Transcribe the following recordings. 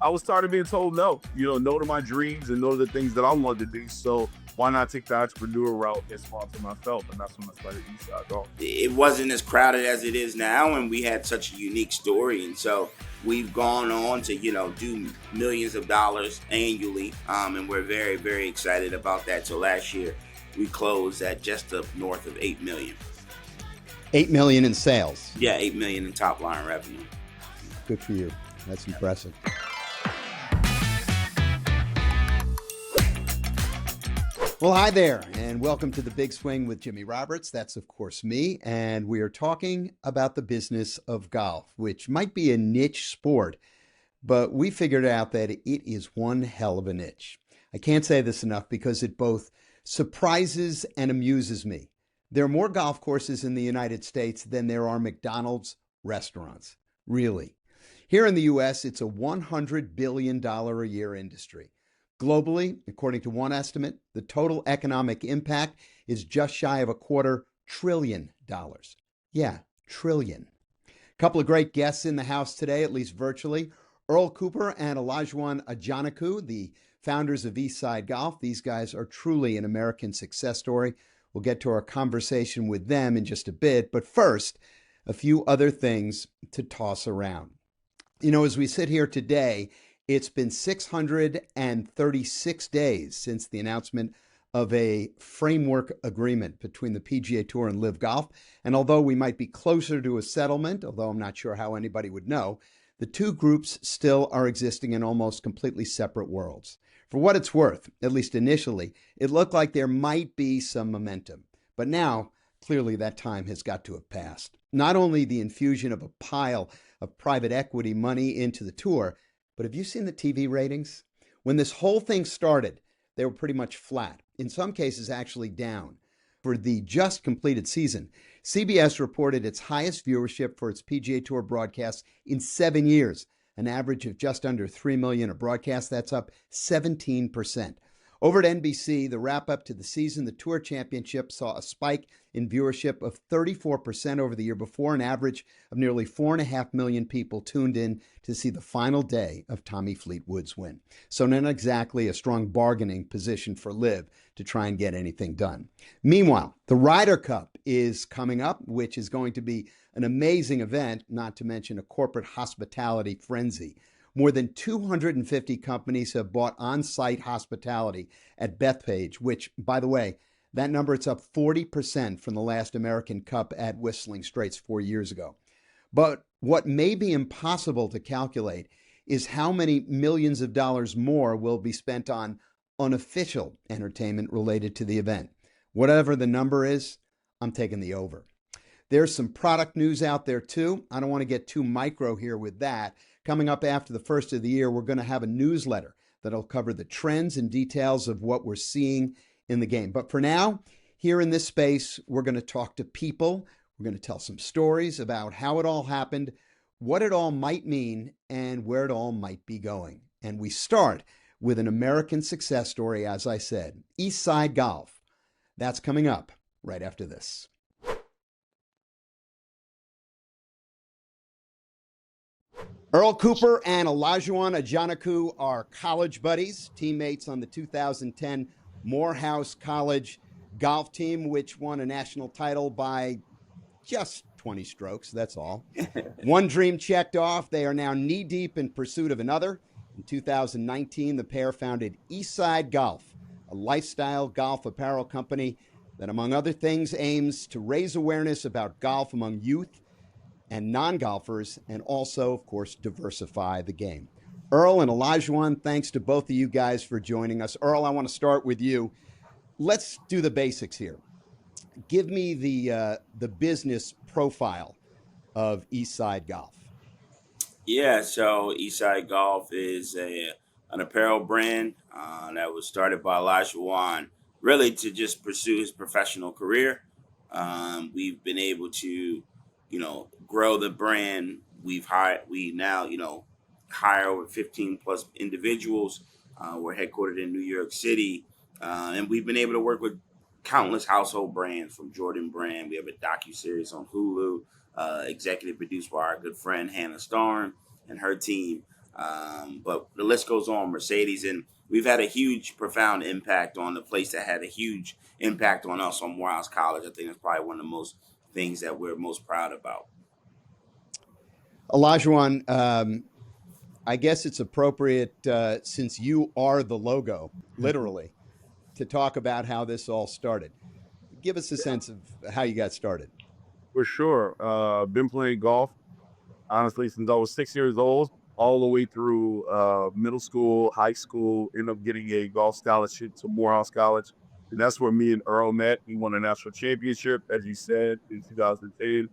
I was tired of being told no. No to my dreams and no to the things that I wanted to do. So why not take the entrepreneur route and sponsor myself? And that's when I started Eastside Golf. It wasn't as crowded as it is now, and we had such a unique story. And so we've gone on to, do millions of dollars annually. And we're very, very excited about that. So last year we closed at just north of 8 million. 8 million in sales. Yeah, 8 million in top line revenue. Good for you. That's impressive. Well, hi there, and welcome to The Big Swing with Jimmy Roberts. That's, of course, me, and we are talking about the business of golf, which might be a niche sport, but we figured out that it is one hell of a niche. I can't say this enough because it both surprises and amuses me. There are more golf courses in the United States than there are McDonald's restaurants. Really. Here in the U.S., it's a $100 billion a year industry. Globally, according to one estimate, the total economic impact is just shy of $250 billion. Yeah, trillion. A couple of great guests in the house today, at least virtually. Earl Cooper and Olajuwon Ajanaku, the founders of Eastside Golf. These guys are truly an American success story. We'll get to our conversation with them in just a bit. But first, a few other things to toss around. As we sit here today, it's been 636 days since the announcement of a framework agreement between the PGA Tour and Live Golf. And although we might be closer to a settlement, although I'm not sure how anybody would know, the two groups still are existing in almost completely separate worlds. For what it's worth, at least initially, it looked like there might be some momentum. But now, clearly that time has got to have passed. Not only the infusion of a pile of private equity money into the tour, but have you seen the TV ratings? When this whole thing started, they were pretty much flat, in some cases actually down. For the just completed season, CBS reported its highest viewership for its PGA Tour broadcasts in 7 years, an average of just under 3 million a broadcast. That's up 17%. Over at NBC, the wrap-up to the season, the Tour Championship saw a spike in viewership of 34% over the year before, an average of nearly 4.5 million people tuned in to see the final day of Tommy Fleetwood's win. So not exactly a strong bargaining position for Liv to try and get anything done. Meanwhile, the Ryder Cup is coming up, which is going to be an amazing event, not to mention a corporate hospitality frenzy. More than 250 companies have bought on-site hospitality at Bethpage, which, by the way, that number, it's up 40% from the last American Cup at Whistling Straits 4 years ago. But what may be impossible to calculate is how many millions of dollars more will be spent on unofficial entertainment related to the event. Whatever the number is, I'm taking the over. There's some product news out there too. I don't want to get too micro here with that. Coming up after the first of the year, we're going to have a newsletter that'll cover the trends and details of what we're seeing in the game. But for now, here in this space, we're going to talk to people. We're going to tell some stories about how it all happened, what it all might mean, and where it all might be going. And we start with an American success story, as I said, Eastside Golf. That's coming up right after this. Earl Cooper and Olajuwon Ajanaku are college buddies, teammates on the 2010 Morehouse College golf team, which won a national title by just 20 strokes, that's all. One dream checked off, they are now knee-deep in pursuit of another. In 2019, the pair founded Eastside Golf, a lifestyle golf apparel company that, among other things, aims to raise awareness about golf among youth and non-golfers, and also, of course, diversify the game. Earl and Olajuwon, thanks to both of you guys for joining us. Earl, I want to start with you. Let's do the basics here. Give me the business profile of Eastside Golf. Yeah, so Eastside Golf is an apparel brand that was started by Olajuwon, really to just pursue his professional career. We've been able to, grow the brand. We now, hire over 15 plus individuals. We're headquartered in New York City, and we've been able to work with countless household brands, from Jordan Brand. We have a docuseries on Hulu, executive produced by our good friend Hannah Starn and her team. But the list goes on. Mercedes, and we've had a huge, profound impact on the place that had a huge impact on us on Morehouse College. I think that's probably one of the most things that we're most proud about. Olajuwon, I guess it's appropriate since you are the logo, literally, to talk about how this all started. Give us a sense of how you got started. For sure. Been playing golf, honestly, since I was 6 years old, all the way through middle school, high school, ended up getting a golf scholarship to Morehouse College. And that's where me and Earl met. We won a national championship, as you said, in 2010.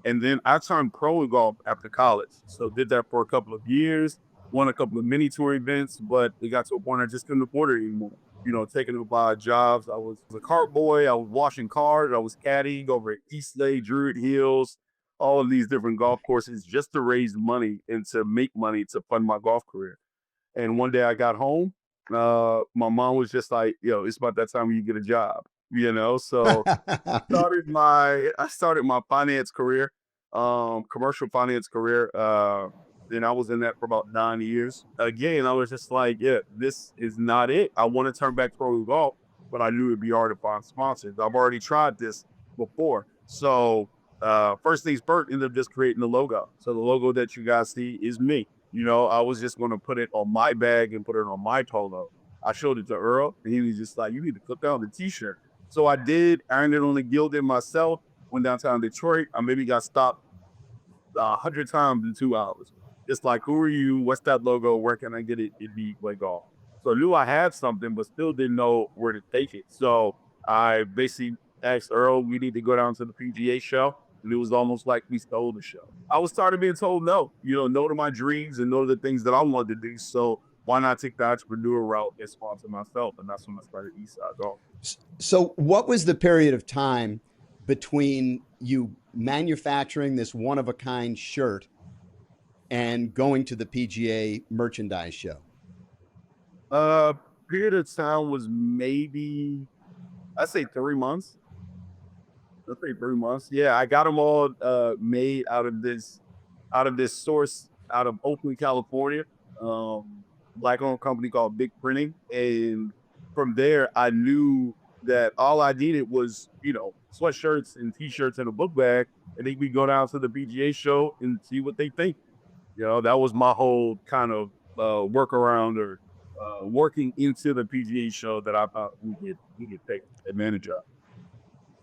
And then I turned pro in golf after college. So did that for a couple of years, won a couple of mini tour events, but it got to a point I just couldn't afford it anymore. Taking up by jobs. I was a cart boy. I was washing cars. I was caddying over at Eastside, Druid Hills, all of these different golf courses just to raise money and to make money to fund my golf career. And one day I got home, my mom was just like, "Yo, it's about that time when you get a job." So I started my finance career, commercial finance career. Then I was in that for about 9 years. Again, I was just like, yeah, this is not it. I want to turn back pro golf, but I knew it'd be hard to find sponsors. I've already tried this before. So first things first, ended up just creating the logo. So the logo that you guys see is me. I was just going to put it on my bag and put it on my polo. I showed it to Earl, and he was just like, "You need to put that on the t-shirt." So I did, ironed it on the Gilded myself, went downtown Detroit. I maybe got stopped 100 times in 2 hours. It's like, who are you? What's that logo? Where can I get it? It'd be play golf. So I knew I had something, but still didn't know where to take it. So I basically asked Earl, we need to go down to the PGA show. And it was almost like we stole the show. I was started being told no, no to my dreams and no to the things that I wanted to do. So why not take the entrepreneur route and sponsor myself? And that's when I started Eastside Golf. So, what was the period of time between you manufacturing this one of a kind shirt and going to the PGA merchandise show? Uh, Period of time was maybe, I'd say 3 months. Let's say 3 months. Yeah, I got them all made out of this source out of Oakland, California. Black owned company called Big Printing. And from there I knew that all I needed was, sweatshirts and t-shirts and a book bag. And then we go down to the PGA show and see what they think. That was my whole kind of workaround or working into the PGA show that I thought we could take advantage of.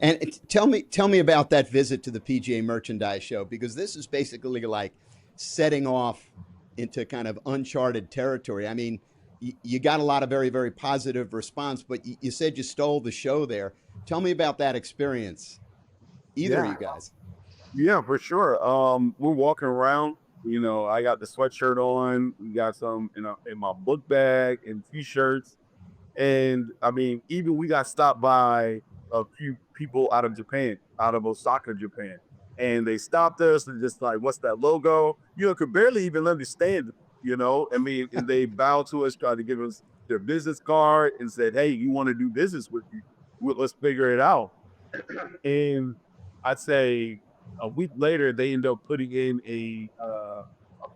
And tell me about that visit to the PGA merchandise show, because this is basically like setting off into kind of uncharted territory. I mean, you got a lot of very, very positive response, but you said you stole the show there. Tell me about that experience, either of Yeah, you guys. yeah, for sure. We're walking around. I got the sweatshirt on. We got some, in my book bag and t-shirts. And I mean, even we got stopped by a few people out of Japan, out of Osaka, Japan. And they stopped us and just like, what's that logo? Could barely even understand, I mean, and they bowed to us, tried to give us their business card and said, "Hey, you want to do business with you? Well, let's figure it out." And I'd say a week later, they end up putting in a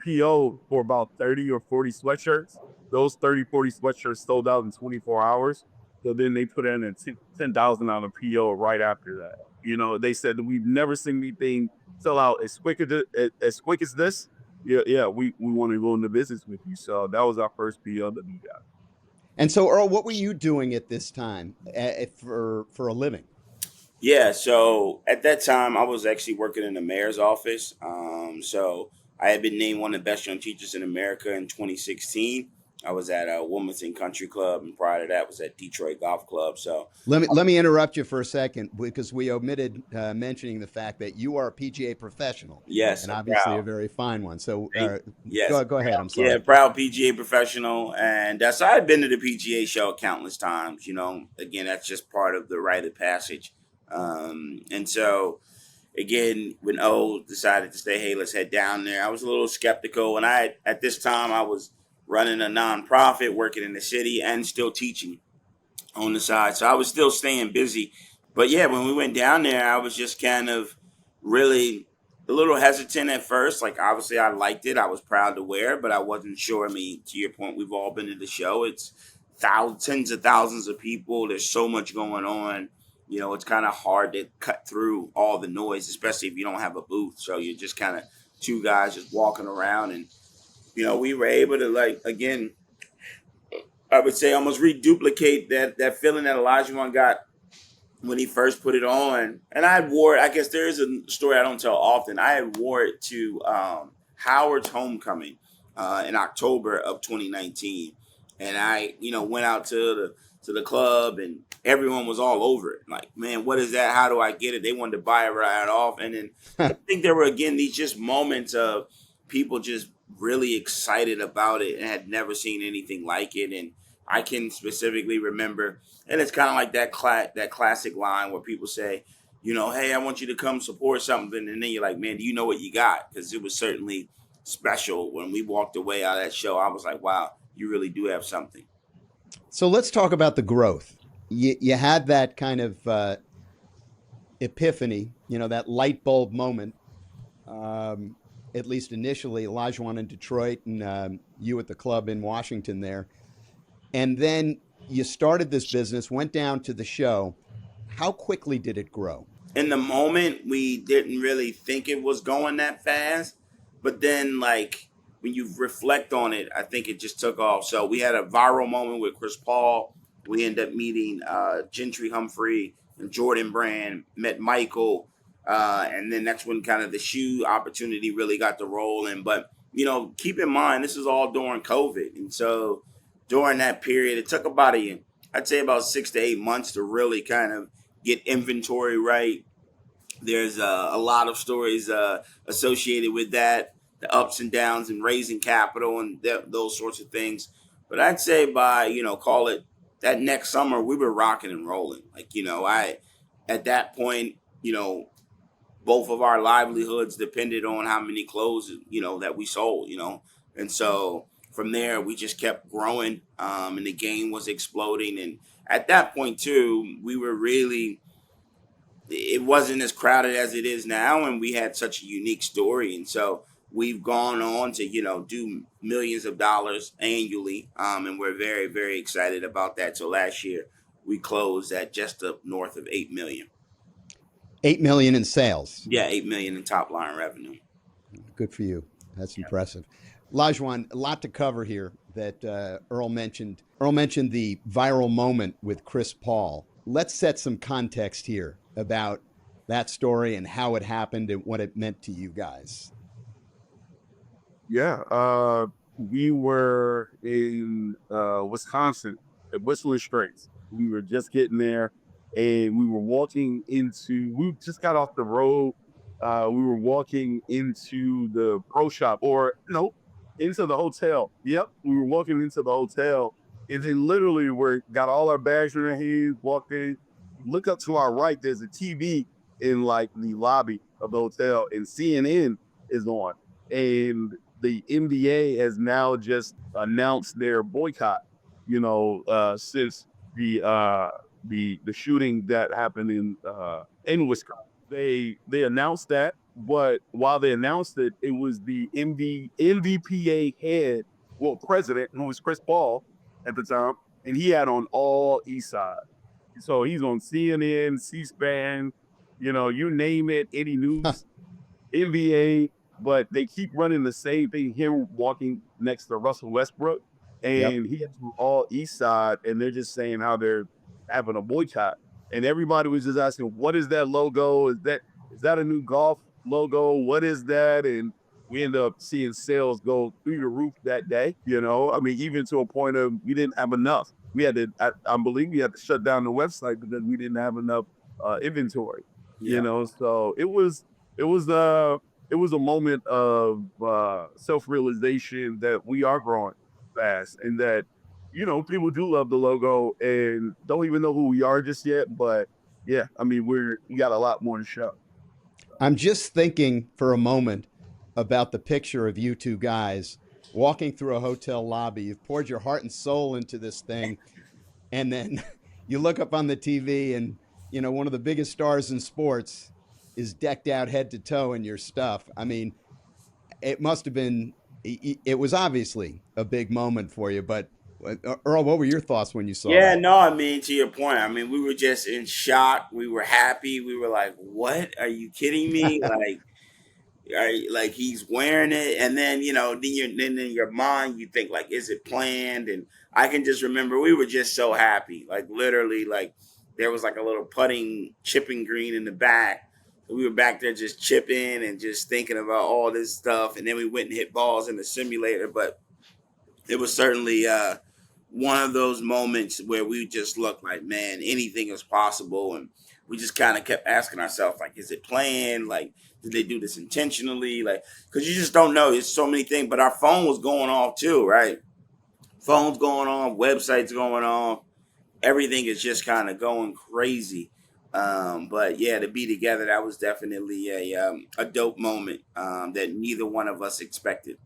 PO for about 30 or 40 sweatshirts. Those 30, 40 sweatshirts sold out in 24 hours. So then they put in a $10,000 PO right after that. They said that we've never seen anything sell out as quick as this. Yeah, yeah, we want to go into business with you. So that was our first PO that we got. And so, Earl, what were you doing at this time for a living? Yeah, so at that time, I was actually working in the mayor's office. So I had been named one of the best young teachers in America in 2016. I was at Wilmington Country Club, and prior to that, was at Detroit Golf Club. So Let me interrupt you for a second, because we omitted mentioning the fact that you are a PGA professional, yes, and I'm obviously a proud. very fine one. So Yes, go ahead. I'm yeah, sorry. proud PGA professional, and that's I've been to the PGA show countless times. Again, that's just part of the rite of passage. And so, again, when O decided to say, "Hey, let's head down there," I was a little skeptical, and at this time I was running a nonprofit, working in the city, and still teaching on the side, so I was still staying busy. But yeah, when we went down there, I was just kind of really a little hesitant at first. Like, obviously, I liked it. I was proud to wear it, but I wasn't sure. I mean, to your point, we've all been to the show. It's thousands, tens of thousands of people. There's so much going on. It's kind of hard to cut through all the noise, especially if you don't have a booth. So you're just kind of two guys just walking around. And, we were able to, like, again, I would say almost reduplicate that feeling that Olajuwon got when he first put it on. And I had wore it. I guess there is a story I don't tell often. I had wore it to Howard's homecoming in October of 2019, and I went out to the club, and everyone was all over it. Like, man, what is that? How do I get it? They wanted to buy it right off. And then I think there were, again, these just moments of people just really excited about it and had never seen anything like it. And I can specifically remember, and it's kind of like that classic line where people say, hey, I want you to come support something. And then you're like, man, do you know what you got? Because it was certainly special. When we walked away out of that show, I was like, wow, you really do have something. So let's talk about the growth. You had that kind of epiphany, that light bulb moment, at least initially, Olajuwon in Detroit and you at the club in Washington there. And then you started this business, went down to the show. How quickly did it grow? In the moment, we didn't really think it was going that fast. But then, like, when you reflect on it, I think it just took off. So we had a viral moment with Chris Paul. We ended up meeting Gentry Humphrey and Jordan Brand, met Michael. And then that's when kind of the shoe opportunity really got to rolling. But, keep in mind, this is all during COVID. And so during that period, it took I'd say about 6 to 8 months to really kind of get inventory right. There's a lot of stories associated with that, the ups and downs and raising capital and those sorts of things. But I'd say by, call it that next summer, we were rocking and rolling. Like, at that point, both of our livelihoods depended on how many clothes, that we sold, And so from there, we just kept growing, and the game was exploding. And at that point, too, it wasn't as crowded as it is now, and we had such a unique story. And so we've gone on to, do millions of dollars annually, and we're very, very excited about that. So last year, we closed at just up north of 8 million. 8 million in sales. Yeah, 8 million in top line revenue. Good for you. That's impressive. Olajuwon, a lot to cover here that Earl mentioned. Earl mentioned the viral moment with Chris Paul. Let's set some context here about that story and how it happened and what it meant to you guys. Yeah, we were in Wisconsin at Whistler Straits. We were just getting there, and we just got off the road. We were walking into the pro shop, or no, into the hotel. Yep, we were walking into the hotel, and then literally got all our bags in our hands, walked in, look up to our right, there's a TV in like the lobby of the hotel, and CNN is on. And the NBA has now just announced their boycott, since the shooting that happened in Wisconsin. They announced that, but while they announced it, it was the NVPA head, president, who was Chris Paul at the time, and he had on all Eastside. So he's on CNN, C-SPAN, you name it, any news, NBA, but they keep running the same thing. Him walking next to Russell Westbrook, and he has all Eastside, and they're just saying how they're having a boycott. And everybody was just asking, what is that logo? Is that a new golf logo? What is that? And we ended up seeing sales go through the roof that day. Even to a point of we didn't have enough. We had to, I believe we had to shut down the website because we didn't have enough inventory. So it was a moment of self-realization that we are growing fast, and that people do love the logo and don't even know who we are just yet. But yeah, we got a lot more to show. I'm just thinking for a moment about the picture of you two guys walking through a hotel lobby. You've poured your heart and soul into this thing, and then you look up on the TV and one of the biggest stars in sports is decked out head to toe in your stuff. I mean, it must have been, it was obviously a big moment for you, but Earl, what were your thoughts when you saw Yeah, that? no, I mean, to your point, I mean, we were just in shock. We were happy. We were like, "What? Are you kidding me?" Like he's wearing it, and then then in your mind you think like, is it planned? And I can just remember we were just so happy, like literally, like there was like a little putting chipping green in the back. So we were back there just chipping and just thinking about all this stuff, and then we went and hit balls in the simulator. But it was certainly one of those moments where we just looked like, man, anything is possible, and we just kind of kept asking ourselves, like, is it planned? Like, did they do this intentionally? Like, because you just don't know. It's so many things. But our phone was going off too, right? Phones going on, websites going on. Everything is just kind of going crazy. But yeah, to be together, that was definitely a dope moment that neither one of us expected.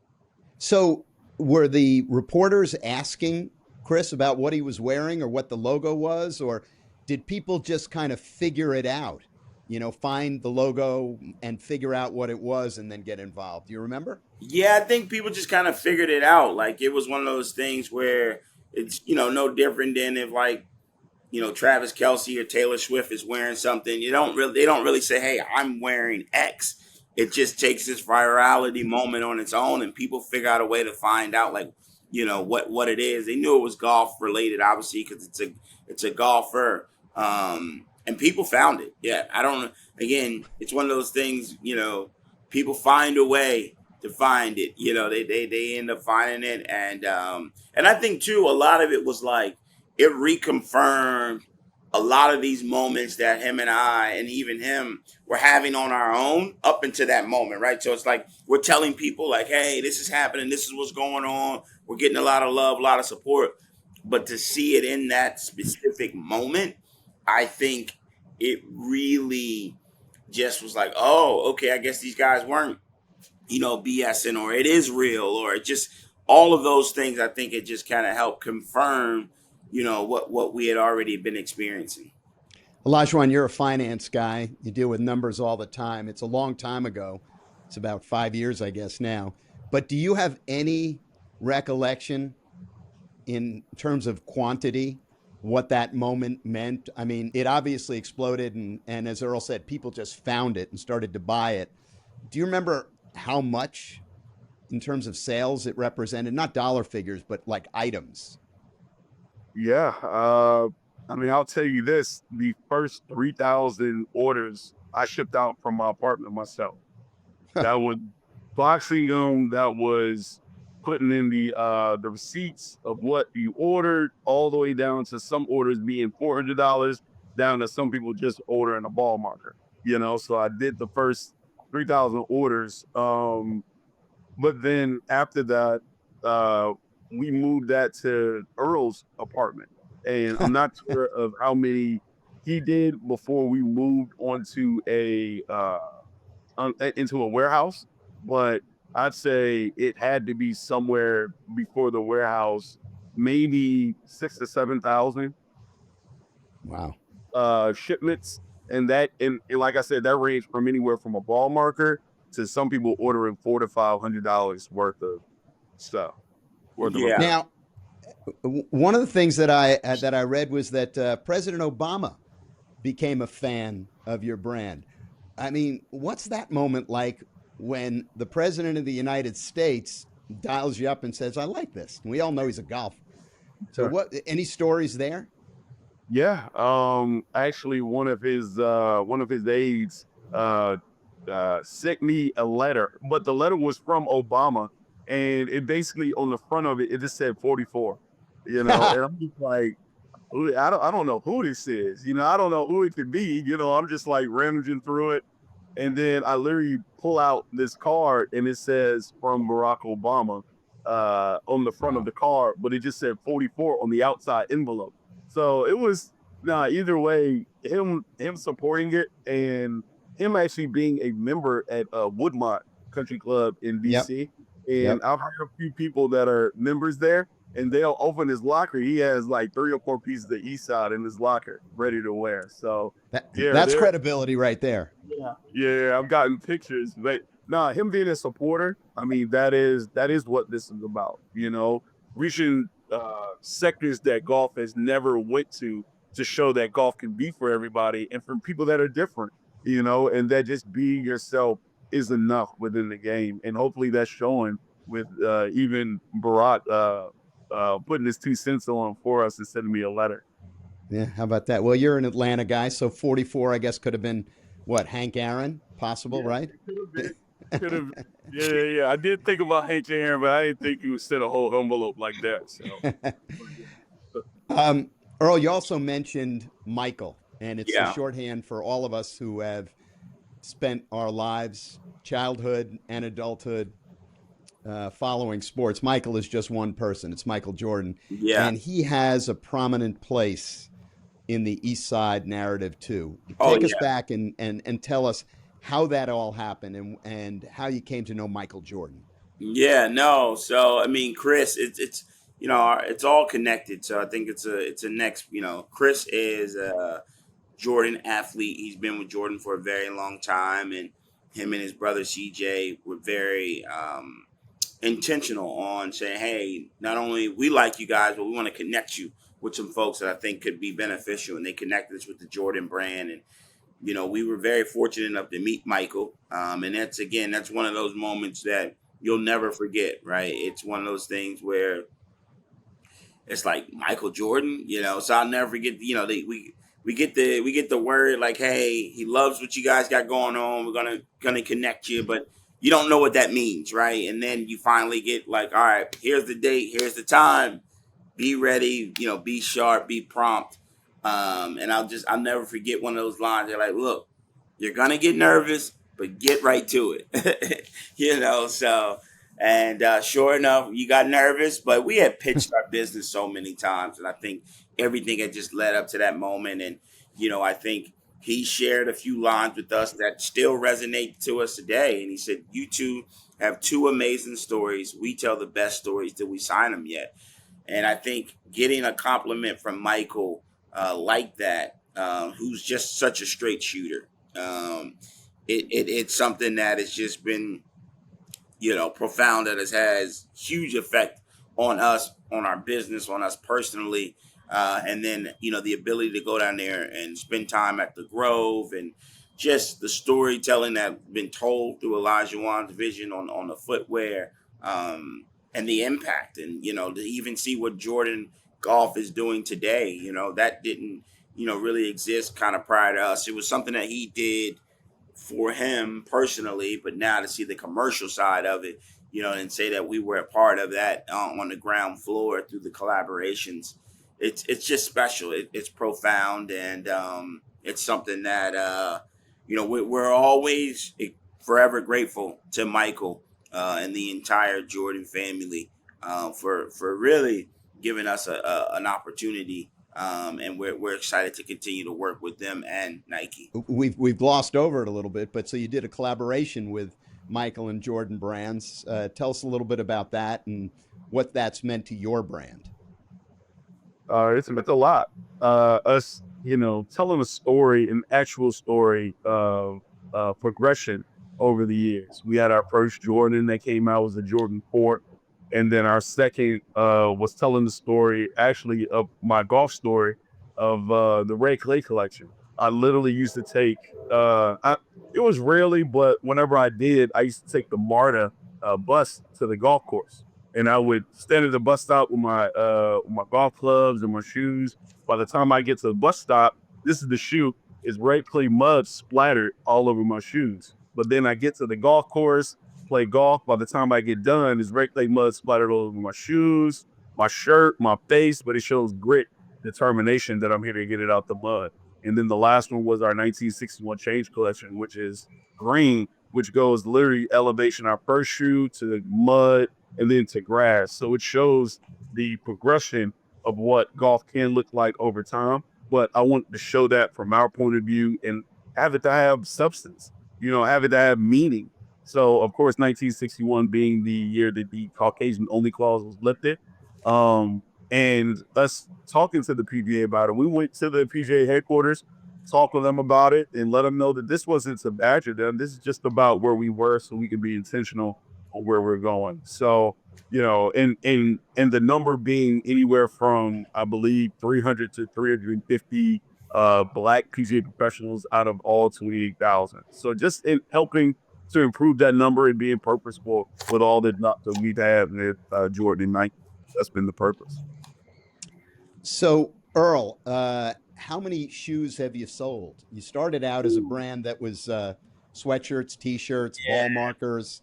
So, were the reporters asking Chris about what he was wearing or what the logo was, or did people just kind of figure it out? Find the logo and figure out what it was and then get involved. Do you remember? Yeah, I think people just kind of figured it out. Like it was one of those things where it's no different than if like Travis Kelsey or Taylor Swift is wearing something. They don't really say, "Hey, I'm wearing X." It just takes this virality moment on its own, and people figure out a way to find out like what it is. They knew it was golf related, obviously, because it's a golfer, and people found it. Yeah, I don't. Again, it's one of those things. People find a way to find it. They end up finding it, and I think too a lot of it was like it reconfirmed a lot of these moments that him and I and even him were having on our own up until that moment, right? So it's like we're telling people like, hey, this is happening, this is what's going on. We're getting a lot of love, a lot of support. But to see it in that specific moment, I think it really just was like, oh, okay, I guess these guys weren't, BSing, or it is real, or it just all of those things. I think it just kind of helped confirm, what we had already been experiencing. Olajuwon, you're a finance guy. You deal with numbers all the time. It's a long time ago. It's about 5 years, I guess, now. But do you have any recollection in terms of quantity, what that moment meant? I mean, it obviously exploded, and as Earl said, people just found it and started to buy it. Do you remember how much in terms of sales it represented? Not dollar figures, but like items. Yeah. I mean, I'll tell you this: the first 3,000 orders I shipped out from my apartment myself. That was boxing them. That was putting in the receipts of what you ordered, all the way down to some orders being $400, down to some people just ordering a ball marker. So I did the first 3,000 orders. But then after that, uh, we moved that to Earl's apartment, and I'm not sure of how many he did before we moved onto into a warehouse, but I'd say it had to be somewhere before the warehouse, maybe 6 to 7 thousand Wow. shipments, and like I said, that ranged from anywhere from a ball marker to some people ordering $400 to $500 worth of stuff, worth of Yeah. apparel. Now, one of the things that I read was that President Obama became a fan of your brand. I mean, what's that moment like when the president of the United States dials you up and says, "I like this"? We all know he's a golfer. So, Sure. what? Any stories there? Yeah. Actually, one of his aides sent me a letter, but the letter was from Obama, and it basically on the front of it, it just said 44. And I'm just like, I don't know who this is. I don't know who it could be. I'm just like rummaging through it, and then I literally pull out this card, and it says from Barack Obama on the front of Wow. the card, but it just said 44 on the outside envelope. So it was nah. Either way, him supporting it and him actually being a member at Woodmont Country Club in Yep. DC, and Yep. I've heard a few people that are members there, and they'll open his locker. He has like 3 or 4 pieces of Eastside in his locker ready to wear. So yeah, That's credibility right there. yeah, I've gotten pictures, but nah, him being a supporter, I mean, that is what this is about. Reaching sectors that golf has never went to show that golf can be for everybody and for people that are different. And that just being yourself is enough within the game, and hopefully that's showing with even Bharat putting his 2 cents on for us and sending me a letter. Yeah, how about that? Well, you're an Atlanta guy, so 44, I guess, could have been what, Hank Aaron? Possible, Yeah, right? it could have. Yeah, yeah, yeah. I did think about Hank Aaron, but I didn't think he would send a whole envelope like that. So, um, Earl, you also mentioned Michael, and it's the Yeah. shorthand for all of us who have spent our lives, childhood and adulthood, following sports. Michael is just one person. It's Michael Jordan, Yeah. and he has a prominent place in the East Side narrative too. Oh, Take us yeah. back and tell us how that all happened and how you came to know Michael Jordan. Yeah. No. So I mean, Chris, it's it's all connected. So I think it's a next. Chris is a Jordan athlete. He's been with Jordan for a very long time, and him and his brother CJ were very intentional on saying, "Hey, not only we like you guys, but we want to connect you with some folks that I think could be beneficial." And they connected us with the Jordan brand, and we were very fortunate enough to meet Michael. And that's one of those moments that you'll never forget, right? It's one of those things where it's like Michael Jordan, So I'll never forget. We get the word like, hey, he loves what you guys got going on. We're gonna connect you, but you don't know what that means, right? And then you finally get like, all right, here's the date, here's the time. Be ready, be sharp, be prompt. And I'll never forget one of those lines. They're like, look, you're gonna get nervous, but get right to it. So and sure enough, you got nervous, but we had pitched our business so many times, and I think everything had just led up to that moment. And I think he shared a few lines with us that still resonate to us today. And he said, "You two have two amazing stories. We tell the best stories till we sign them yet." And I think getting a compliment from Michael like that, who's just such a straight shooter, it's something that has just been profound, that has huge effect on us, on our business, on us personally. And then, the ability to go down there and spend time at the Grove, and just the storytelling that's been told through Olajuwon's vision on the footwear, and the impact, and, to even see what Jordan Golf is doing today, that didn't, really exist kind of prior to us. It was something that he did for him personally, but now to see the commercial side of it, and say that we were a part of that on the ground floor through the collaborations, it's just special. It's profound, and it's something that we're always forever grateful to Michael and the entire Jordan family for really giving us an opportunity. And we're excited to continue to work with them and Nike. We've glossed over it a little bit, but so you did a collaboration with Michael and Jordan Brands. Tell us a little bit about that and what that's meant to your brand. It's a lot. Us, telling a story, an actual story of progression over the years. We had our first Jordan that came out was a Jordan 4. And then our second was telling the story, actually, of my golf story of the Ray Clay collection. I literally used to take, it was rarely, but whenever I did, I used to take the MARTA bus to the golf course. And I would stand at the bus stop with my golf clubs and my shoes. By the time I get to the bus stop, this is the shoe, is Ray Clay mud splattered all over my shoes. But then I get to the golf course, play golf. By the time I get done, there's red clay mud splattered all over my shoes, my shirt, my face, but it shows grit, determination that I'm here to get it out the mud. And then the last one was our 1961 change collection, which is green, which goes literally elevation our first shoe to mud and then to grass. So it shows the progression of what golf can look like over time. But I want to show that from our point of view and have it to have substance, have it to have meaning. So, of course, 1961 being the year that the Caucasian only clause was lifted, Um, and us talking to the PGA about it, we went to the PGA headquarters, talked with them about it, and let them know that this wasn't to badger them. This is just about where we were, so we could be intentional on where we're going. So, and the number being anywhere from, I believe, 300 to 350 black PGA professionals out of all 28,000. So just in helping to improve that number and being purposeful with all that we've had with Jordan and Nike. That's been the purpose. So, Earl, how many shoes have you sold? You started out as a brand that was sweatshirts, t-shirts, ball Yeah. markers.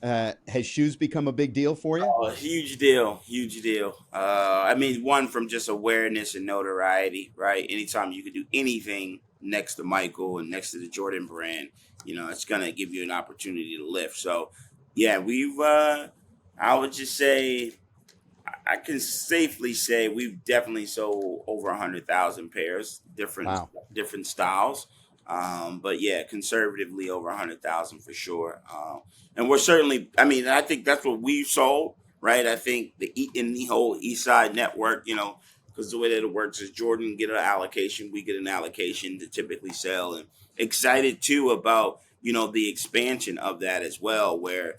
Has shoes become a big deal for you? Oh, huge deal, huge deal. I mean, one from just awareness and notoriety, right? Anytime you can do anything next to Michael and next to the Jordan brand, it's gonna give you an opportunity to lift. So, yeah, we've. I would just say I can safely say we've definitely sold over 100,000 pairs, Wow. different styles. But yeah, conservatively over 100,000 for sure. And we're certainly, I mean, I think that's what we've sold, right? I think in the whole Eastside network, because the way that it works is Jordan get an allocation, we get an allocation to typically sell, and excited too about the expansion of that as well, where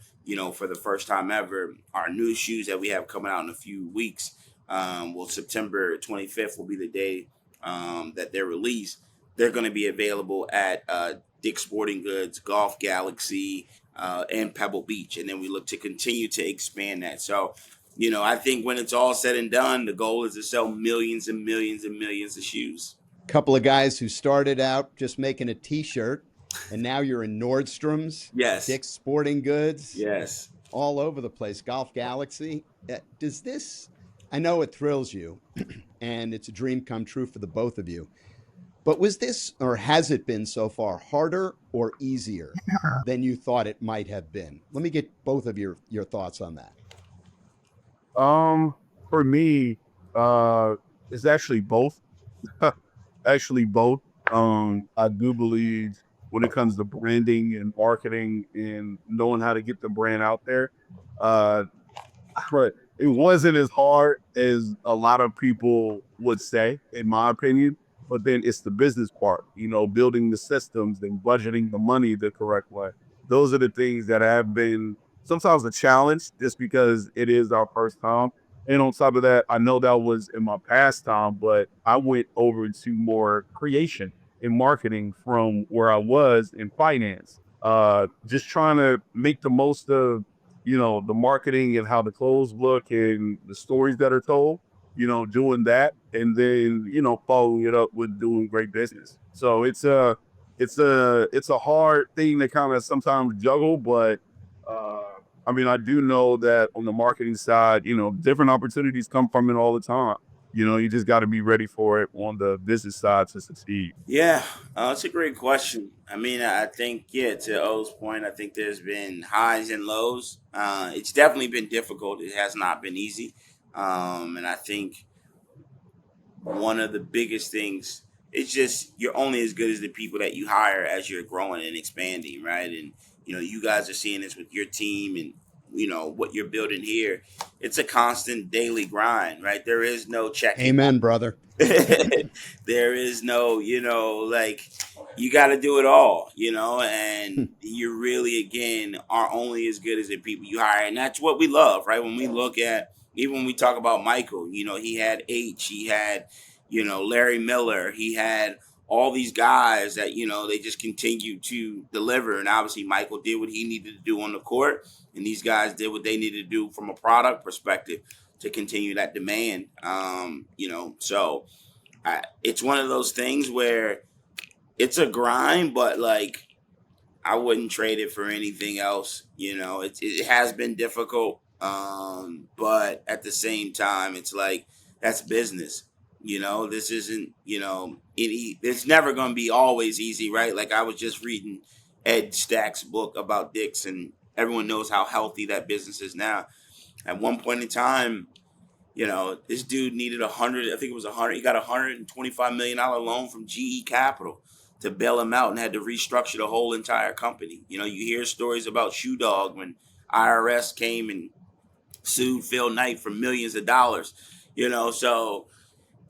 for the first time ever, our new shoes that we have coming out in a few weeks, September 25th will be the day that they're released. They're going to be available at Dick's Sporting Goods, Golf Galaxy, and Pebble Beach. And then we look to continue to expand that. So, I think when it's all said and done, the goal is to sell millions and millions and millions of shoes. Couple of guys who started out just making a t-shirt, and now you're in Nordstrom's, Yes. Dick's Sporting Goods, Yes. all over the place, Golf Galaxy. Does this, I know it thrills you, and it's a dream come true for the both of you, but was this, or has it been so far, harder or easier than you thought it might have been? Let me get both of your thoughts on that. For me, it's actually both. Actually, both. I do believe when it comes to branding and marketing and knowing how to get the brand out there, uh, but it wasn't as hard as a lot of people would say, in my opinion. But then it's the business part, building the systems and budgeting the money the correct way. Those are the things that have been sometimes a challenge just because it is our first time. And on top of that, I know that was in my past time, but I went over to more creation and marketing from where I was in finance. Just trying to make the most of the marketing and how the clothes look and the stories that are told, doing that. And then, following it up with doing great business. So it's a hard thing to kind of sometimes juggle, but uh, I mean, I do know that on the marketing side, different opportunities come from it all the time. You just got to be ready for it on the business side to succeed. Yeah, that's a great question. I mean, I think, yeah, to O's point, I think there's been highs and lows. It's definitely been difficult. It has not been easy. And I think one of the biggest things is just you're only as good as the people that you hire as you're growing and expanding, right? And you guys are seeing this with your team and what you're building here. It's a constant daily grind, right? There is no checking. Amen, brother. There is no, like you got to do it all, and you really, again, are only as good as the people you hire. And that's what we love, right? When we look at, even when we talk about Michael, he had he had, Larry Miller, he had all these guys that, they just continue to deliver. And obviously Michael did what he needed to do on the court, and these guys did what they needed to do from a product perspective to continue that demand. So it's one of those things where it's a grind, but like I wouldn't trade it for anything else. It has been difficult, but at the same time, it's like that's business. This isn't. It's never going to be always easy, right? Like I was just reading Ed Stack's book about Dick's, and everyone knows how healthy that business is now. At one point in time, this dude needed 100. I think it was 100. He got $125 million loan from GE Capital to bail him out, and had to restructure the whole entire company. You hear stories about Shoe Dog when IRS came and sued Phil Knight for millions of dollars. So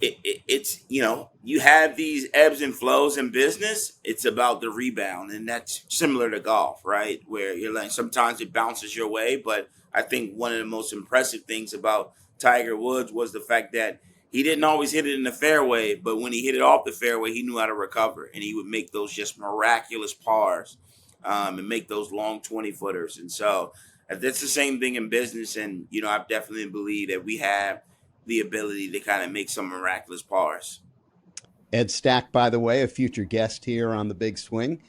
it's you have these ebbs and flows in business. It's about the rebound, and that's similar to golf, right? Where you're like sometimes it bounces your way, but I think one of the most impressive things about Tiger Woods was the fact that he didn't always hit it in the fairway, but when he hit it off the fairway, he knew how to recover, and he would make those just miraculous pars, and make those long 20-footers. And so that's the same thing in business. And I definitely believe that we have the ability to kind of make some miraculous pars. Ed Stack, by the way, a future guest here on the Big Swing.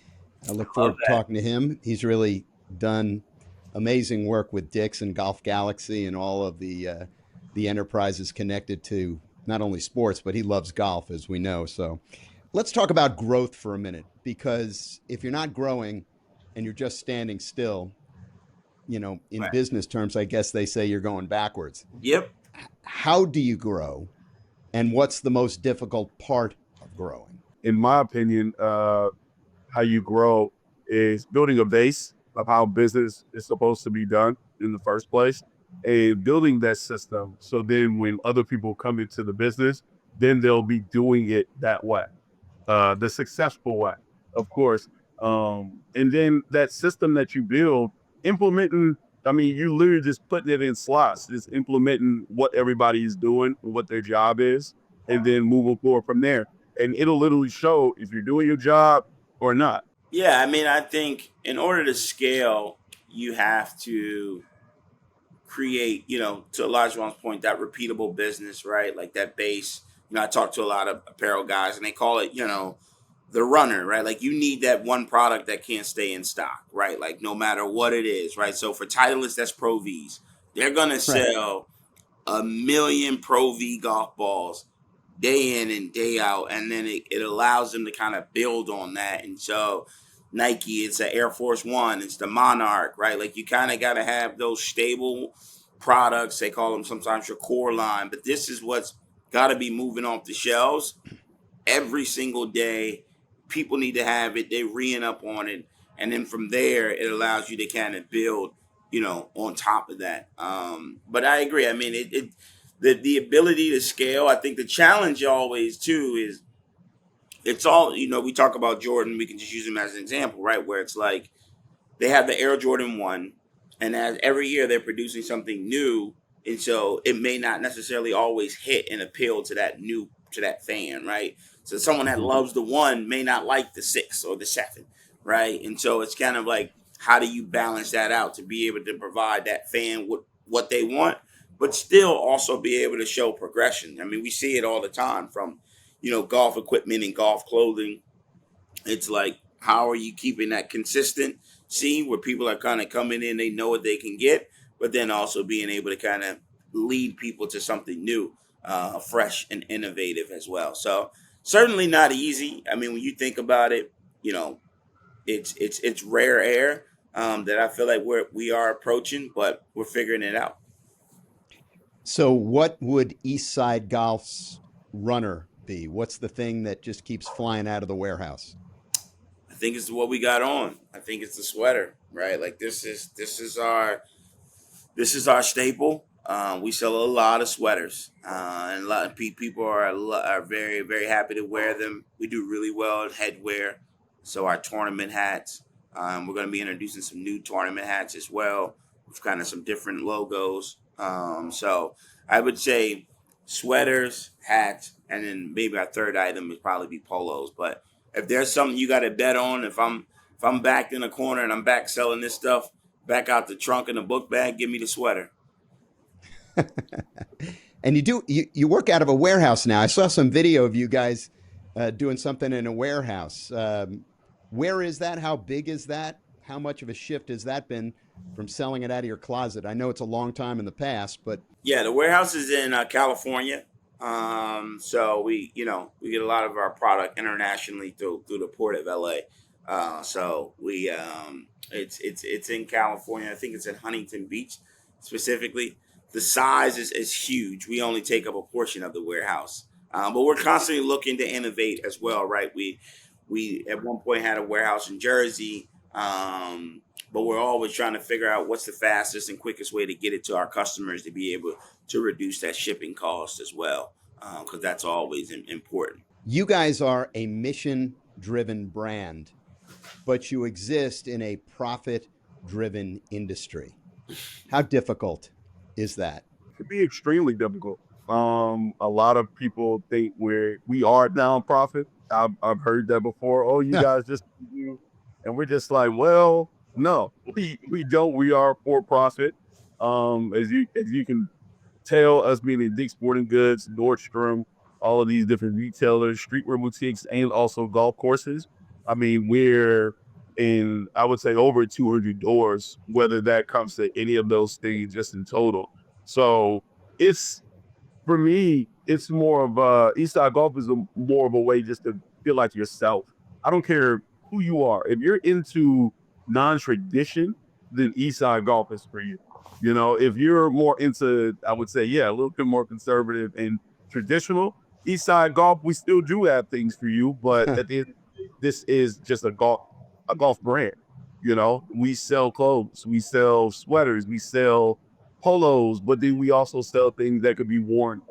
I look Love forward to that. talking to him. He's really done amazing work with Dick's and Golf Galaxy and all of the enterprises connected to not only sports, but he loves golf, as we know. So let's talk about growth for a minute, because if you're not growing and you're just standing still, in Right. business terms, I guess they say you're going backwards. Yep. How do you grow, and what's the most difficult part of growing? In my opinion, how you grow is building a base of how business is supposed to be done in the first place, and building that system. So then when other people come into the business, then they'll be doing it that way, the successful way, of course. And then that system that you build, implementing, I mean, you literally just putting it in slots, just implementing what everybody is doing, what their job is, and then moving forward from there. And it'll literally show if you're doing your job or not. Yeah, I mean, I think in order to scale, you have to create, to Olajuwon's point, that repeatable business, right? Like that base. I talk to a lot of apparel guys, and they call it, the runner, right? Like you need that one product that can't stay in stock, right? Like no matter what it is, right? So for Titleist, that's Pro Vs. They're gonna Right. sell a million Pro V golf balls day in and day out, and then it allows them to kind of build on that. And so Nike, it's the Air Force One, it's the Monarch, right? Like you kind of got to have those stable products. They call them sometimes your core line, but this is what's got to be moving off the shelves every single day. People need to have it. They're reing up on it, and then from there, it allows you to kind of build, on top of that. But I agree. I mean, the ability to scale. I think the challenge always too is it's all we talk about Jordan. We can just use him as an example, right? Where it's like they have the Air Jordan 1, and as every year they're producing something new, and so it may not necessarily always hit and appeal to that fan, right? So someone that Mhm. loves the 1 may not like the 6 or the 7, right? And so it's kind of like how do you balance that out to be able to provide that fan what they want, but still also be able to show progression. I mean, we see it all the time from golf equipment and golf clothing. It's like, how are you keeping that consistent scene where people are kind of coming in, they know what they can get, but then also being able to kind of lead people to something new, fresh and innovative as well. So certainly not easy. I mean, when you think about it, you know, it's rare air that I feel like we are approaching, but we're figuring it out. So, what would Eastside Golf's runner be? What's the thing that just keeps flying out of the warehouse? I think it's what we got on. I think it's the sweater, right? Like this is our staple. We sell a lot of sweaters, and a lot of people are very very happy to wear them. We do really well at headwear, so our tournament hats. We're going to be introducing some new tournament hats as well, with kind of some different logos. So I would say sweaters, hats, and then maybe our third item would probably be polos. But if there's something you got to bet on, if I'm backed in a corner and I'm back selling this stuff, back out the trunk and the book bag, give me the sweater. And you work out of a warehouse now. I saw some video of you guys doing something in a warehouse. Where is that? How big is that? How much of a shift has that been from selling it out of your closet? I know it's a long time in the past, but Yeah, the warehouse is in California. So we get a lot of our product internationally through the port of LA. So we it's in California. I think it's in Huntington Beach specifically. The size is huge. We only take up a portion of the warehouse, but we're constantly looking to innovate as well, right? We at one point had a warehouse in Jersey. But we're always trying to figure out what's the fastest and quickest way to get it to our customers to be able to reduce that shipping cost as well, because that's always important. You guys are a mission driven brand, but you exist in a profit driven industry. How difficult is that? Could be extremely difficult. A lot of people think we are a nonprofit. I've heard that before. Oh, you guys just do, and we're just like, well, no, we don't. We are for profit. As you can tell, us being in Dick's Sporting Goods, Nordstrom, all of these different retailers, streetwear boutiques, and also golf courses. I mean, we're in, I would say, over 200 doors, whether that comes to any of those things just in total. So it's, for me, it's more of Eastside Golf is more of a way just to feel like yourself. I don't care who you are. If you're into non-tradition, then Eastside Golf is for you. You know, if you're more into, I would say, yeah, a little bit more conservative and traditional, Eastside Golf, we still do have things for you, but at the end, this is just a golf brand. You know, we sell clothes, we sell sweaters, we sell polos, but then we also sell things that could be worn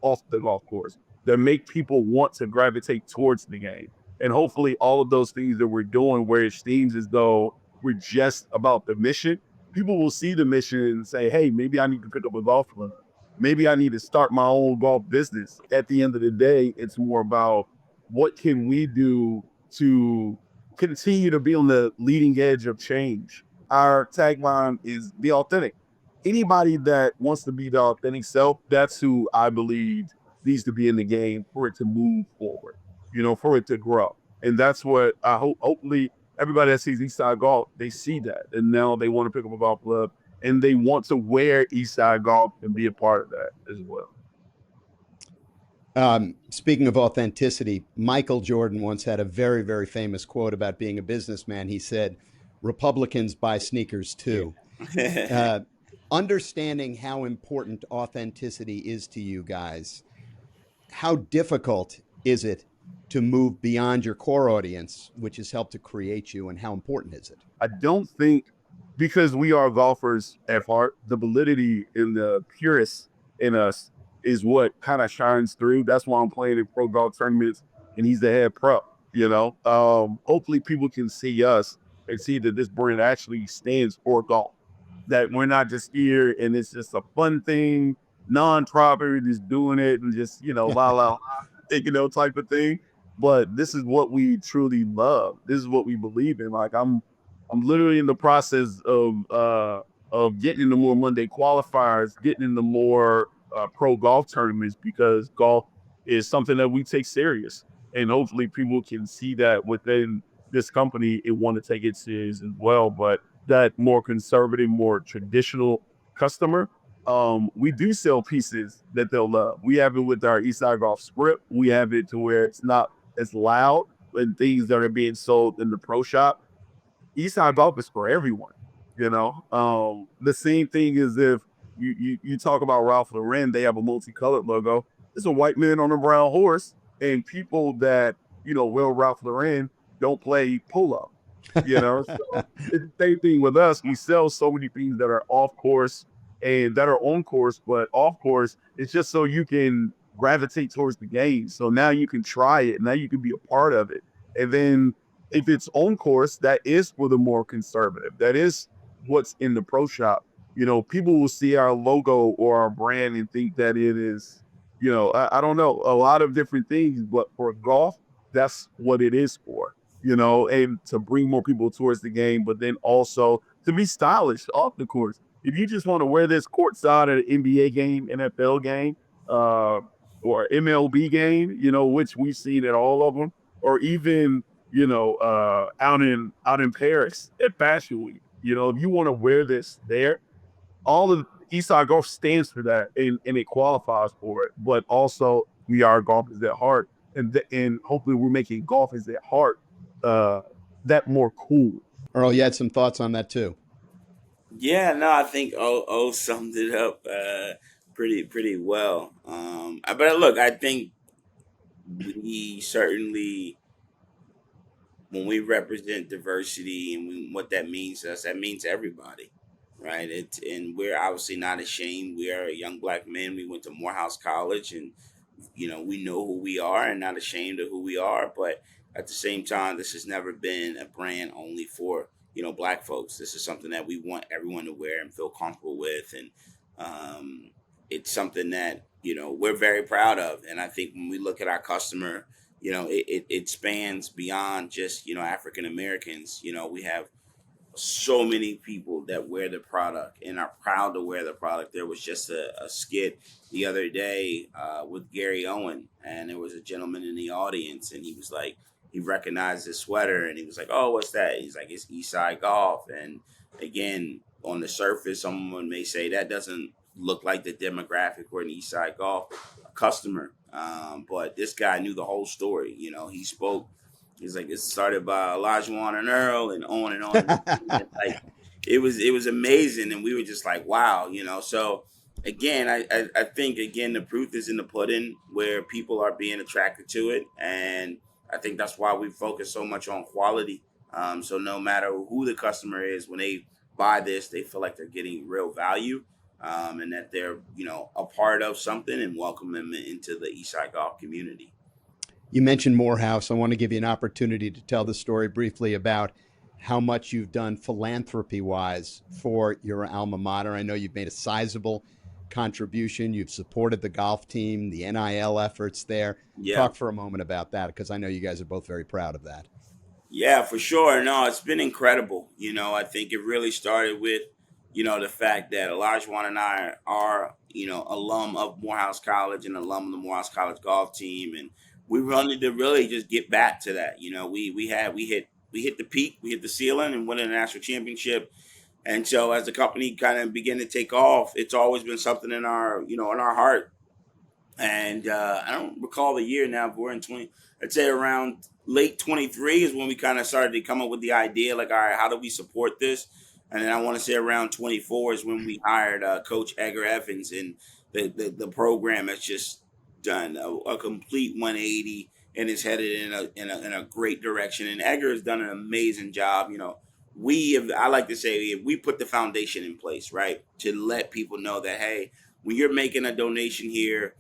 off the golf course that make people want to gravitate towards the game. And hopefully, all of those things that we're doing, where it seems as though we're just about the mission, people will see the mission and say, hey, maybe I need to pick up a golf club. Maybe I need to start my own golf business. At the end of the day, it's more about what can we do to continue to be on the leading edge of change. Our tagline is be authentic. Anybody that wants to be the authentic self, that's who I believe needs to be in the game for it to move forward, for it to grow. And that's what I hope, hopefully, everybody that sees Eastside Golf, they see that. And now they want to pick up a golf club and they want to wear Eastside Golf and be a part of that as well. Speaking of authenticity, Michael Jordan once had a very, very famous quote about being a businessman. He said, Republicans buy sneakers too. Uh, Understanding how important authenticity is to you guys, how difficult is it to move beyond your core audience, which has helped to create you, and how important is it? I don't think, because we are golfers at heart, the validity and the purist in us is what kind of shines through. That's why I'm playing in pro golf tournaments and he's the head pro, hopefully people can see us and see that this brand actually stands for golf, that we're not just here and it's just a fun thing, non-profit, just doing it and just, la la, type of thing. But this is what we truly love. This is what we believe in. Like I'm literally in the process of getting into more Monday qualifiers, getting into more pro golf tournaments, because golf is something that we take serious, and hopefully people can see that within this company and want to take it serious as well. But that more conservative, more traditional customer, we do sell pieces that they'll love. We have it with our Eastside Golf script. We have it to where it's not as loud and things that are being sold in the pro shop. Eastside Golf is for everyone. The same thing is if you talk about Ralph Lauren, they have a multicolored logo. It's a white man on a brown horse, and people that wear Ralph Lauren don't play polo. So it's the same thing with us. We sell so many things that are off course and that are on course, but off course, it's just so you can gravitate towards the game. So now you can try it. Now you can be a part of it. And then if it's on course, that is for the more conservative. That is what's in the pro shop. People will see our logo or our brand and think that it is, I don't know, a lot of different things, but for golf, that's what it is for, and to bring more people towards the game, but then also to be stylish off the course. If you just want to wear this courtside at an NBA game, NFL game, uh, or MLB game, which we've seen at all of them, or even out in Paris at Fashion Week. If you want to wear this there, all of Eastside Golf stands for that, and it qualifies for it. But also, we are golfers at heart, and hopefully, we're making golfers at heart uh, that more cool. Earl, you had some thoughts on that too. Yeah, no, I think O summed it up pretty well. But look, I think we certainly when we represent diversity and what that means to us, that means everybody, right? And we're obviously not ashamed. We are young black men. We went to Morehouse College, and we know who we are and not ashamed of who we are. But at the same time, this has never been a brand only for black folks. This is something that we want everyone to wear and feel comfortable with, and um, it's something that we're very proud of. And I think when we look at our customer, it spans beyond just African Americans. We have so many people that wear the product and are proud to wear the product. There was just a skit the other day with Gary Owen, and there was a gentleman in the audience, and he was like, he recognized his sweater, and he was like, "Oh, what's that?" He's like, "It's Eastside Golf." And again, on the surface, someone may say that doesn't look like the demographic for an Eastside Golf customer, but this guy knew the whole story. He spoke. He's like, it started by Olajuwon and Earl, and on and on. And like, it was amazing, and we were just like, wow. So again, I think again the proof is in the pudding, where people are being attracted to it, and I think that's why we focus so much on quality. So no matter who the customer is, when they buy this, they feel like they're getting real value, and that they're a part of something, and welcome them into the Eastside Golf community. You mentioned Morehouse. I want to give you an opportunity to tell the story briefly about how much you've done philanthropy wise for your alma mater. I know you've made a sizable contribution. You've supported the golf team, the NIL efforts there. Yeah. Talk for a moment about that, because I know you guys are both very proud of that. Yeah, for sure. No, it's been incredible. I think it really started with, the fact that Olajuwon and I are, alum of Morehouse College and alum of the Morehouse College golf team. And we wanted to really just get back to that. We hit the peak, we hit the ceiling and won a national championship. And so as the company kind of began to take off, it's always been something in our heart. And I don't recall the year now, but we're in 20. I'd say around late 23 is when we kind of started to come up with the idea, like, all right, how do we support this? And then I want to say around 24 is when we hired Coach Edgar Evans, and the program has just done a complete 180 and is headed in a great direction. And Edgar has done an amazing job. I like to say, we put the foundation in place, right, to let people know that, hey, when you're making a donation here,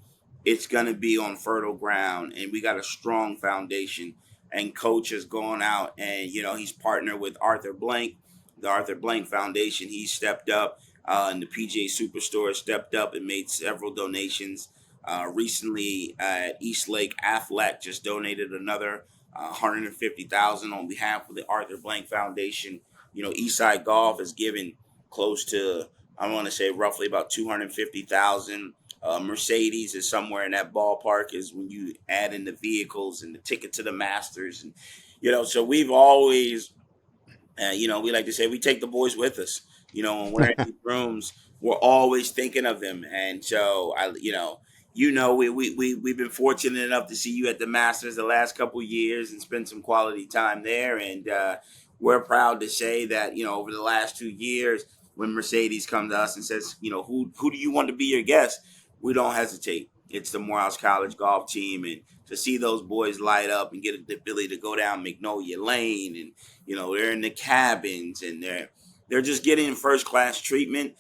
it's going to be on fertile ground, and we got a strong foundation. And Coach has gone out, and he's partnered with Arthur Blank, the Arthur Blank Foundation. He stepped up, and the PGA Superstore stepped up and made several donations. Recently, East Lake Aflac just donated another 150,000 on behalf of the Arthur Blank Foundation. Eastside Golf has given close to, I want to say, roughly about 250,000. Mercedes is somewhere in that ballpark, is when you add in the vehicles and the ticket to the Masters. And so we've always, we like to say, we take the boys with us. When we're in these rooms, we're always thinking of them. And so we've been fortunate enough to see you at the Masters the last couple of years and spend some quality time there. And we're proud to say that over the last 2 years, when Mercedes comes to us and says, who do you want to be your guest, we don't hesitate. It's the Morehouse College golf team, and to see those boys light up and get the ability to go down Magnolia Lane, and they're in the cabins, and they're just getting first class treatment.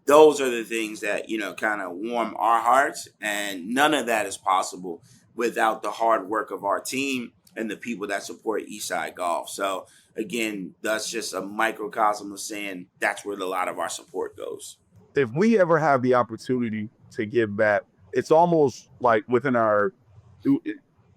Those are the things that kind of warm our hearts, and none of that is possible without the hard work of our team and the people that support Eastside Golf. So again, that's just a microcosm of saying that's where a lot of our support goes. If we ever have the opportunity to give back, it's almost like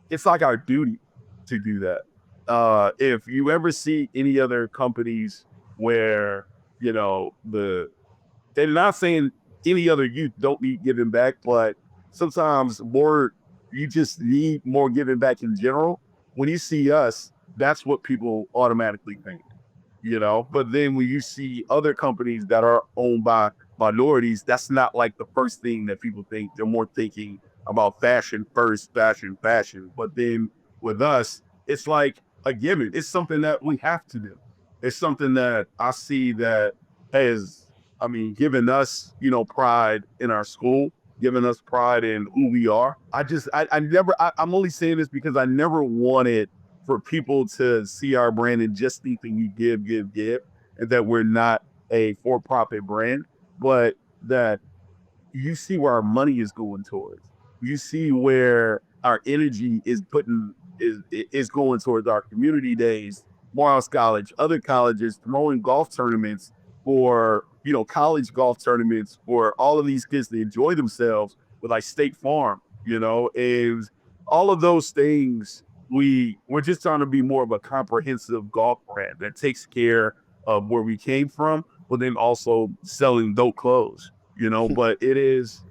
it's like our duty to do that. If you ever see any other companies where, they're not saying any other youth don't need giving back, but sometimes you just need more giving back in general. When you see us, that's what people automatically think. But then when you see other companies that are owned by minorities, that's not like the first thing that people think. They're more thinking about fashion first, fashion. But then with us, it's like a given. It's something that we have to do. It's something that I see that has, given us, pride in our school, giving us pride in who we are. I'm only saying this because I never wanted for people to see our brand and just think that you give, and that we're not a for-profit brand, but that you see where our money is going towards. You see where our energy is going towards our community days, Morehouse College, other colleges throwing golf tournaments for college golf tournaments for all of these kids to enjoy themselves with like State Farm, and all of those things. We're just trying to be more of a comprehensive golf brand that takes care of where we came from, but then also selling dope clothes. But it is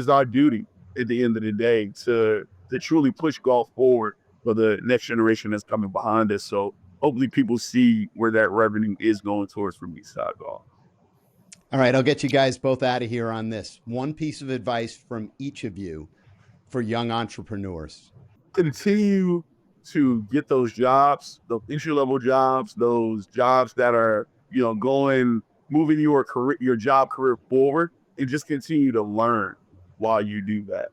our duty at the end of the day to truly push golf forward for the next generation that's coming behind us. So hopefully people see where that revenue is going towards from Eastside Golf. All right, I'll get you guys both out of here on this. One piece of advice from each of you for young entrepreneurs. Continue to get those jobs, those entry level jobs, those jobs that are, moving your job career forward, and just continue to learn while you do that.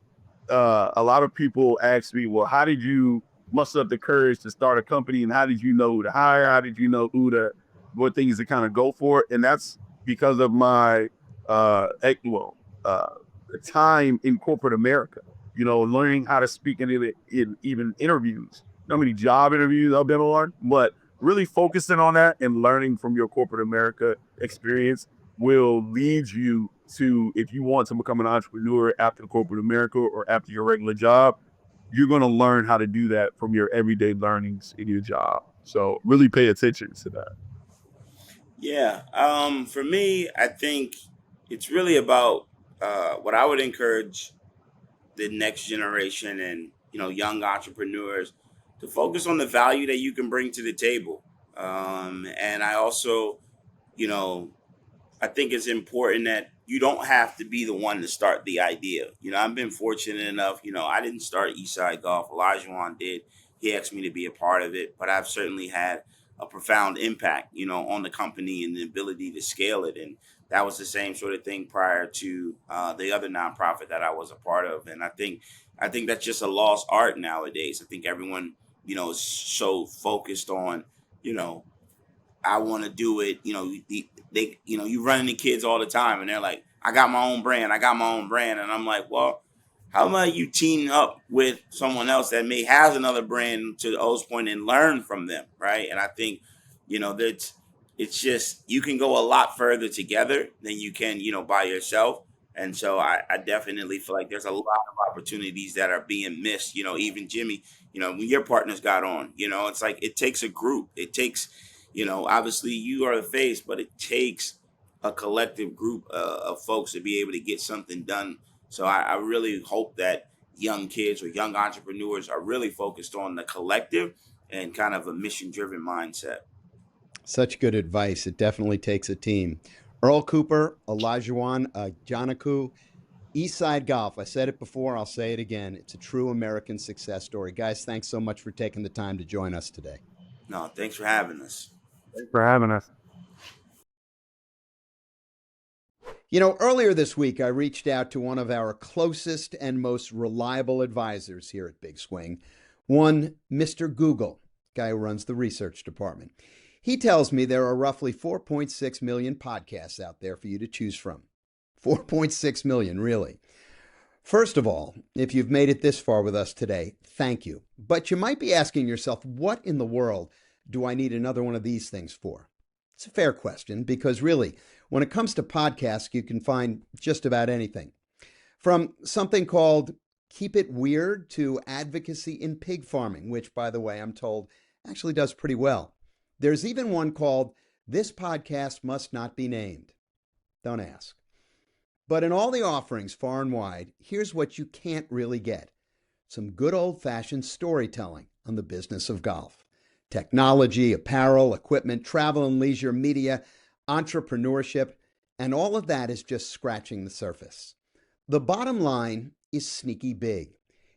A lot of people ask me, well, how did you muster up the courage to start a company, and how did you know who to hire? How did you know what things to kind of go for? And that's because of my time in corporate America. Learning how to speak in even interviews. How many job interviews I've been on, but really focusing on that and learning from your corporate America experience will lead you to, if you want to become an entrepreneur after corporate America or after your regular job, you're going to learn how to do that from your everyday learnings in your job. So really pay attention to that. Yeah. For me, I think it's really about what I would encourage the next generation and young entrepreneurs to focus on the value that you can bring to the table. And I also, I think it's important that you don't have to be the one to start the idea. I've been fortunate enough, I didn't start Eastside Golf. Olajuwon did. He asked me to be a part of it, but I've certainly had a profound impact, on the company and the ability to scale it. And that was the same sort of thing prior to the other nonprofit that I was a part of. And I think that's just a lost art nowadays. I think everyone, is so focused on, I want to do it. You run into kids all the time, and they're like, "I got my own brand. I got my own brand," and I'm like, "Well, how about you team up with someone else that may have another brand to O's point and learn from them, right?" And I think, that it's just you can go a lot further together than you can, by yourself. And so I definitely feel like there's a lot of opportunities that are being missed. Even Jimmy, when your partners got on, it's like it takes a group. It takes, obviously you are the face, but it takes a collective group of folks to be able to get something done. So I really hope that young kids or young entrepreneurs are really focused on the collective and kind of a mission-driven mindset. Such good advice. It definitely takes a team. Earl Cooper, Olajuwon, Ajanaku, Eastside Golf. I said it before, I'll say it again. It's a true American success story. Guys, thanks so much for taking the time to join us today. No, thanks for having us. Thanks for having us. Earlier this week, I reached out to one of our closest and most reliable advisors here at Big Swing, one Mr. Google, guy who runs the research department. He tells me there are roughly 4.6 million podcasts out there for you to choose from. 4.6 million, really. First of all, if you've made it this far with us today, thank you. But you might be asking yourself, what in the world do I need another one of these things for? It's a fair question because really, when it comes to podcasts, you can find just about anything. From something called Keep It Weird to advocacy in pig farming, which, by the way, I'm told actually does pretty well. There's even one called This Podcast Must Not Be Named. Don't ask. But in all the offerings far and wide, here's what you can't really get. Some good old-fashioned storytelling on the business of golf. Technology, apparel, equipment, travel and leisure, media, entrepreneurship, and all of that is just scratching the surface. The bottom line is sneaky big.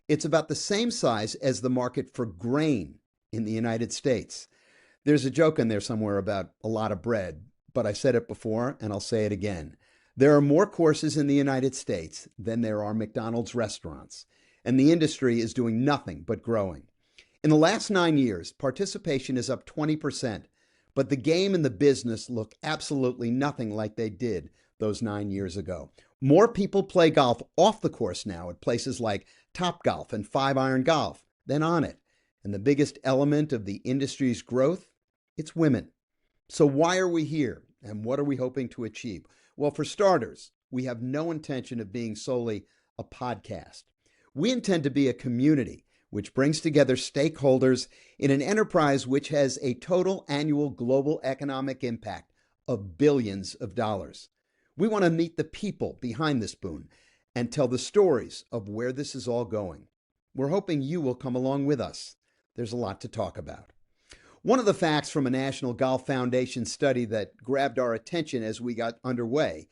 It's about the same size as the market for grain in the United States. There's a joke in there somewhere about a lot of bread, but I said it before and I'll say it again. There are more courses in the United States than there are McDonald's restaurants, and the industry is doing nothing but growing. In the last 9 years, participation is up 20%, but the game and the business look absolutely nothing like they did those 9 years ago. More people play golf off the course now at places like Topgolf and 5-Iron Golf than on it. And the biggest element of the industry's growth, it's women. So why are we here, and what are we hoping to achieve? Well, for starters, we have no intention of being solely a podcast. We intend to be a community which brings together stakeholders in an enterprise which has a total annual global economic impact of billions of dollars. We want to meet the people behind this boon and tell the stories of where this is all going. We're hoping you will come along with us. There's a lot to talk about. One of the facts from a National Golf Foundation study that grabbed our attention as we got underway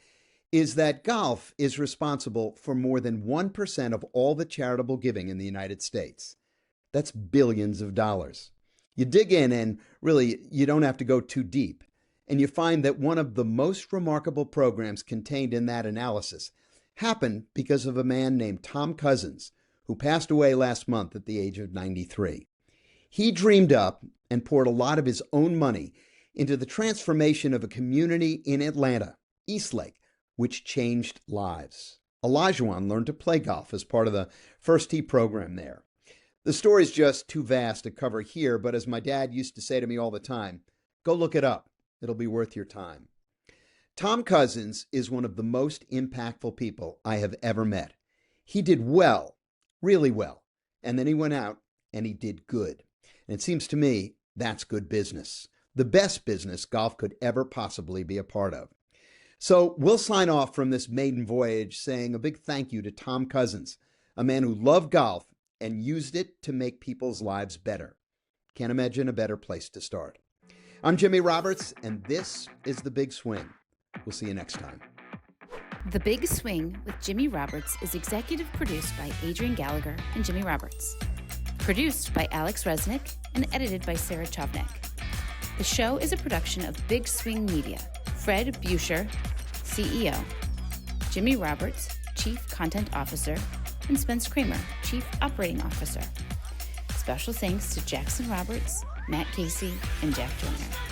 is that golf is responsible for more than 1% of all the charitable giving in the United States. That's billions of dollars. You dig in and really you don't have to go too deep. And you find that one of the most remarkable programs contained in that analysis happened because of a man named Tom Cousins, who passed away last month at the age of 93. He dreamed up and poured a lot of his own money into the transformation of a community in Atlanta, Eastlake, which changed lives. Olajuwon learned to play golf as part of the First Tee program there. The story's just too vast to cover here, but as my dad used to say to me all the time, go look it up. It'll be worth your time. Tom Cousins is one of the most impactful people I have ever met. He did well, really well, and then he went out and he did good. And it seems to me that's good business, the best business golf could ever possibly be a part of. So we'll sign off from this maiden voyage saying a big thank you to Tom Cousins, a man who loved golf and used it to make people's lives better. Can't imagine a better place to start. I'm Jimmy Roberts, and this is The Big Swing. We'll see you next time. The Big Swing with Jimmy Roberts is executive produced by Adrian Gallagher and Jimmy Roberts. Produced by Alex Resnick and edited by Sarah Chovnek. The show is a production of Big Swing Media. Fred Buescher, CEO. Jimmy Roberts, Chief Content Officer. And Spence Kramer, Chief Operating Officer. Special thanks to Jackson Roberts, Matt Casey, and Jack Joyner.